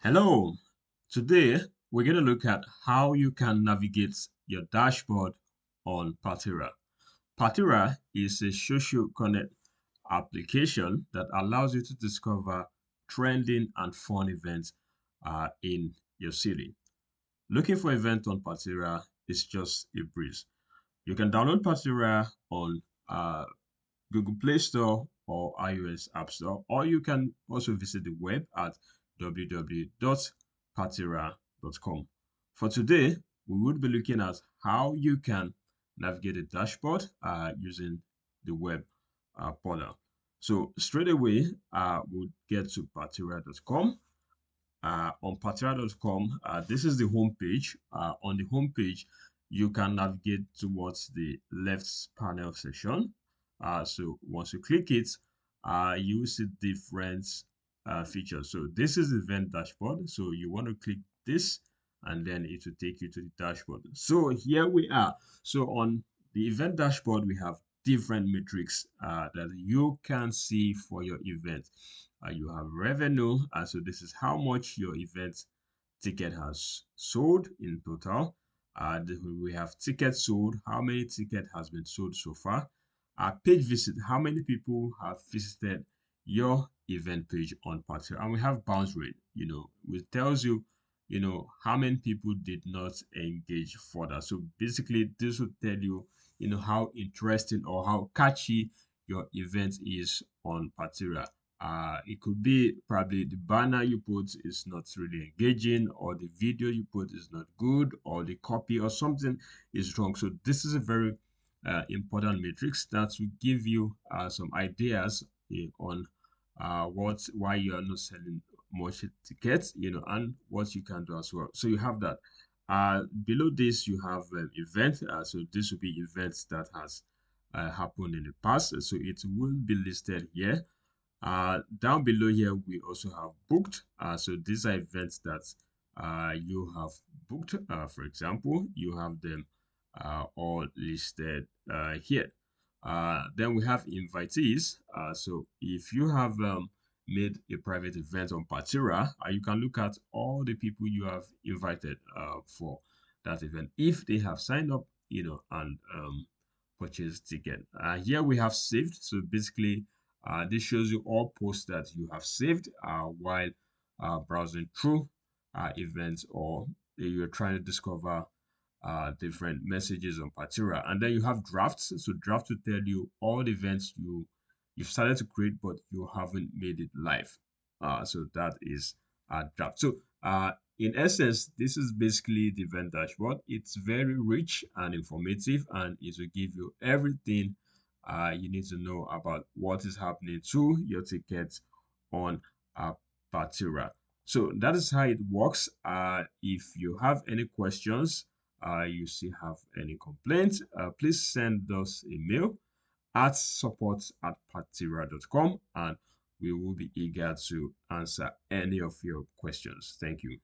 Hello, today we're going to look at how you can navigate your dashboard on Partyra. Partyra is a social connect application that allows you to discover trending and fun events in your city. Looking for events on Partyra is just a breeze. You can download Partyra on Google Play Store or iOS App Store, or you can also visit the web at www.partyra.com. For today, we would be looking at how you can navigate a dashboard using the web portal. So straight away, we'll get to partyra.com. On partyra.com, this is the home page. On the home page, you can navigate towards the left panel section. So once you click it, you will see different features. So this is the event dashboard. So you want to click this and then it will take you to the dashboard. So here we are. So on the event dashboard, we have different metrics that you can see for your event. You have revenue. So this is how much your event ticket has sold in total. We have tickets sold, how many ticket has been sold so far. Page visit, how many people have visited your event page on Party. And we have bounce rate, which tells you, how many people did not engage further. So basically, this will tell you, how interesting or how catchy your event is on Partyra. It could be probably the banner you put is not really engaging, or the video you put is not good, or the copy or something is wrong. So this is a very important matrix that will give you some ideas on why you are not selling much tickets, and what you can do as well. So you have that. Below this, you have event. So this will be events that has happened in the past. So it will be listed here. Down below here, we also have booked. So these are events that you have booked. For example, you have them all listed here. Then we have invitees. So if you have made a private event on Partyra, you can look at all the people you have invited for that event if they have signed up, and purchased ticket. Here we have saved. So basically, this shows you all posts that you have saved while browsing through events, or you're trying to discover different messages on Partyra. And then you have drafts. So draft will tell you all the events you've started to create, but you haven't made it live. So that is a draft. So in essence, this is basically the event dashboard. It's very rich and informative, and it will give you everything you need to know about what is happening to your tickets on Partyra. So that is how it works. If you have any questions, you still have any complaints, please send us a mail at support@partyra.com, and we will be eager to answer any of your questions. Thank you.